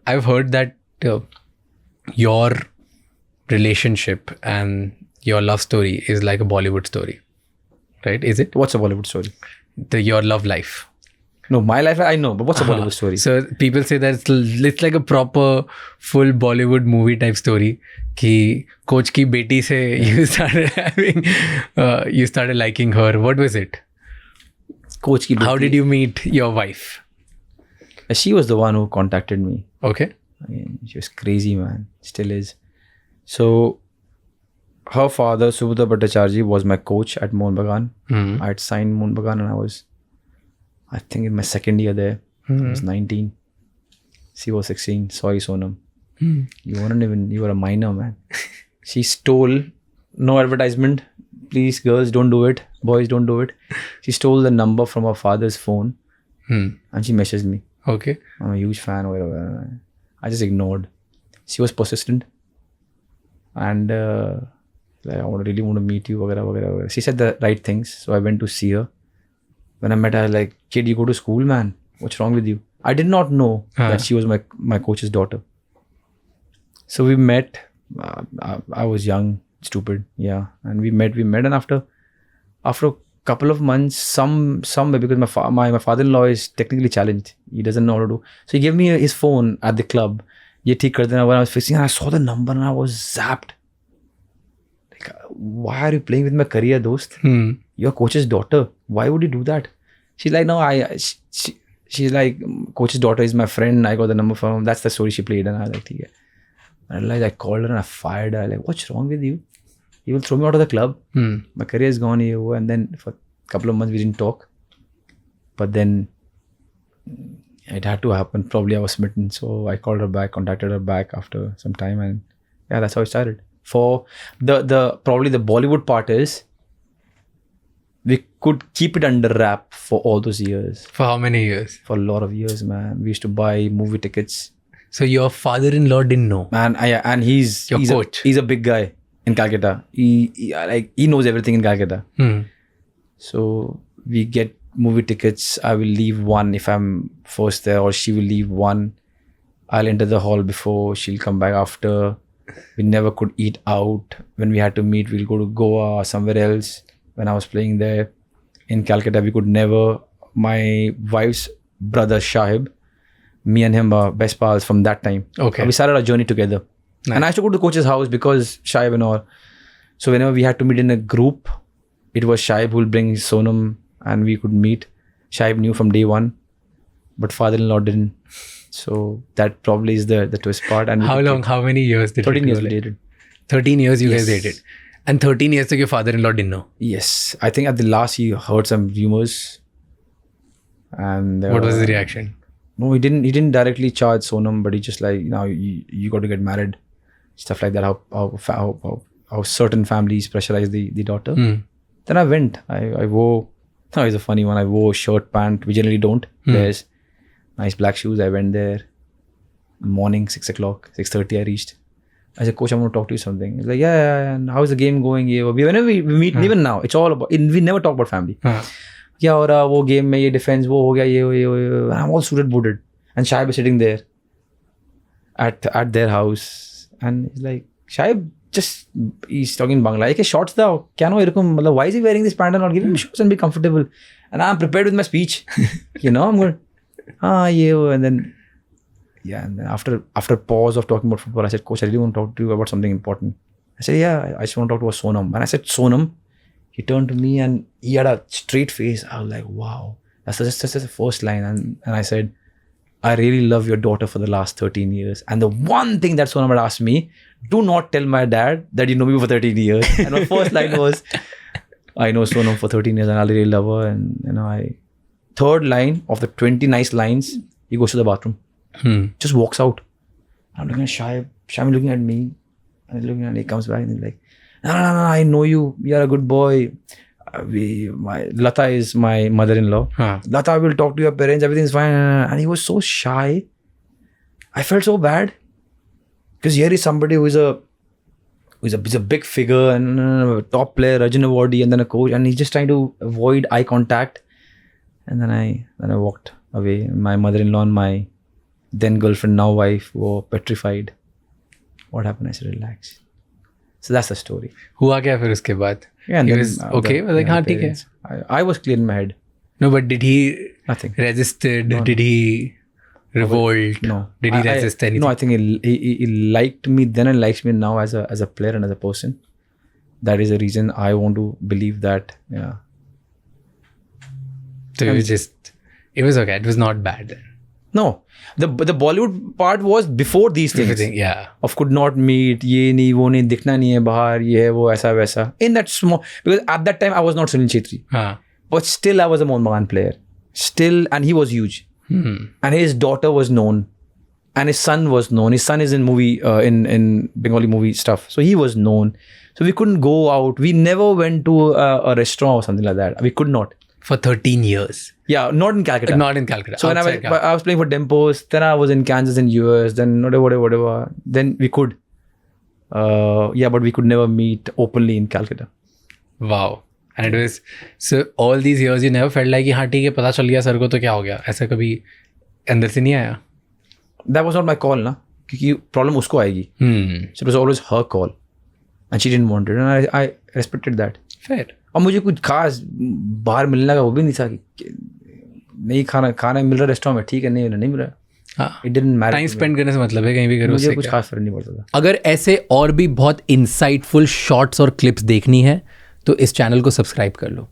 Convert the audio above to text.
I've heard that your relationship and your love story is like a Bollywood story, right? Is it? What's a Bollywood story? Your love life. No, my life I know, but what's a Bollywood story? So people say that it's like a proper full Bollywood movie type story. Ki coach ki beti se you started having, you started liking her. What was it? Coach ki How beti. did you meet your wife? She was the one who contacted me. Okay. I mean, she was crazy, man. Still is. So, her father, Arjuna Bhattacherjee, was my coach at Mohun Bagan. I had signed Mohun Bagan and I was, I think, in my second year there. I was 19. She was 16. Sorry, Sonam. You were a minor, man. She stole, no advertisement. Please, girls, don't do it. Boys, don't do it. She stole the number from her father's phone and she messaged me. Okay. I'm a huge fan, whatever. I just ignored. She was persistent. And like, I really want to meet you, whatever, whatever. She said the right things. So I went to see her. When I met her, I was like, kid, you go to school, man. What's wrong with you? I did not know that she was my coach's daughter. So we met. I was young, stupid. Yeah. And we met. And after a couple of months, some because my father-in-law is technically challenged. He doesn't know how to do. So he gave me his phone at the club. Ye theek kar dena. When I was fixing, and I saw the number and I was zapped. Like, why are you playing with my career, dost? Your coach's daughter. Why would you do that? She's like, no, she's like, coach's daughter is my friend. I got the number from him. That's the story she played. And I was like, yeah. And I called her and I fired her. Like, what's wrong with you? You will throw me out of the club. My career is gone here. And then for a couple of months, we didn't talk. But then it had to happen. Probably I was smitten. So I called her back, contacted her back after some time. And yeah, that's how it started. For probably the Bollywood part is, we could keep it under wrap for all those years. For how many years? For a lot of years, man. We used to buy movie tickets. So your father-in-law didn't know? Man, and he's coach. He's a big guy in Calcutta. He knows everything in Calcutta. So we get movie tickets. I will leave one if I'm first there, or she will leave one. I'll enter the hall before, she'll come back after. We never could eat out. When we had to meet, we'll go to Goa or somewhere else. When I was playing there in Calcutta, we could never. My wife's brother Shahib, me and him are best pals from that time. Okay. We started our journey together. Nice. And I used to go to the coach's house because Shahib and all. So whenever we had to meet in a group, it was Shahib who will bring Sonam and we could meet. Shahib knew from day one, but father-in-law didn't. So that probably is the twist part. And how many years did 13 years we dated. 13 years you guys dated. And 13 years ago, your father-in-law didn't know? Yes. I think at the last he heard some rumors. And what was his reaction? No, he didn't directly charge Sonam, but he just like, you got to get married. Stuff like that. How certain families pressurize the daughter. Then I went. I wore, it's a funny one. I wore shirt, pant. We generally don't. There's nice black shoes. I went there. Morning, 6 o'clock, 6:30 I reached. I said, coach, I want to talk to you something. He's like, yeah, and how's the game going? Whenever we meet, even now, it's all about, we never talk about family. Yeah, or wo game mein ye defense, wo ho gaya, ye. I'm all suited booted. And Shahib is sitting there at their house. And he's like, Shahib, he's talking in Bangla. Ek shorts dao. Why is he wearing this pant and not giving him shorts and be comfortable? And I'm prepared with my speech. I'm going, and then, and then after a pause of talking about football, I said, coach, I really want to talk to you about something important. I said, yeah, I just want to talk to Sonam. And I said, Sonam. He turned to me and he had a straight face. I was like, wow. That's just the first line. And I said, I really love your daughter for the last 13 years. And the one thing that Sonam had asked me, do not tell my dad that you know me for 13 years. And my first line was, I know Sonam for 13 years and I really love her. And third line of the 20 nice lines, he goes to the bathroom. Just walks out. I'm looking at Shahib. Shahib looking at me. And he's looking at me. He comes back and he's like, no, I know you. You're a good boy. Lata is my mother-in-law. Lata will talk to your parents. Everything's fine. And he was so shy. I felt so bad. Because here is somebody who's a big figure and a top player, Arjuna Award, and then a coach. And he's just trying to avoid eye contact. And then I walked away. My mother-in-law and my then girlfriend, now wife, वो petrified. What happened? I said, relax. So that's the story. हुआ क्या फिर उसके बाद? Yeah, and He then was okay? the- Like yeah, हाँ the ठीक है. parents. I was clear in my head. No, but did he Nothing. resisted? No, Did he revolt? No. Did he resist anything? No, I think he liked me then and likes me now as a player and as a person. That is the reason I want to believe that. Yeah. So it was just, it was okay. It was not bad then. No, the Bollywood part was before these things. Everything, yeah. Of could not meet, ये नहीं वो नहीं दिखना नहीं है बाहर ये है वो ऐसा वैसा. In that small, because at that time I was not Sunil Chhetri, but still I was a Mohun Bagan player. Still, and he was huge, and his daughter was known, and his son was known. His son is in movie in Bengali movie stuff, so he was known. So we couldn't go out. We never went to a restaurant or something like that. We could not. For 13 years. Yeah, not in Calcutta. Not in Calcutta. So when I was playing for Dempos, then I was in Kansas in US, then whatever. Then we could. But we could never meet openly in Calcutta. Wow. And it was, so all these years you never felt like कि हाँ ठीक है पता चल गया sir को तो क्या हो गया, ऐसा कभी अंदर से नहीं आया? That was not my call ना, क्योंकि problem उसको आएगी. So it was always her call. And she didn't want it. And I respected that. Fair. और मुझे कुछ खास बाहर मिलने का वो भी नहीं था कि नहीं खाना मिल रहा रेस्टोरेंट में, ठीक है नहीं मिल रहा. It didn't matter. Time spend करने से मतलब है, कहीं भी करो, मुझे कुछ खास फर्क नहीं पड़ता था. अगर ऐसे और भी बहुत इंसाइटफुल शॉर्ट्स और क्लिप्स देखनी है तो इस चैनल को सब्सक्राइब कर लो.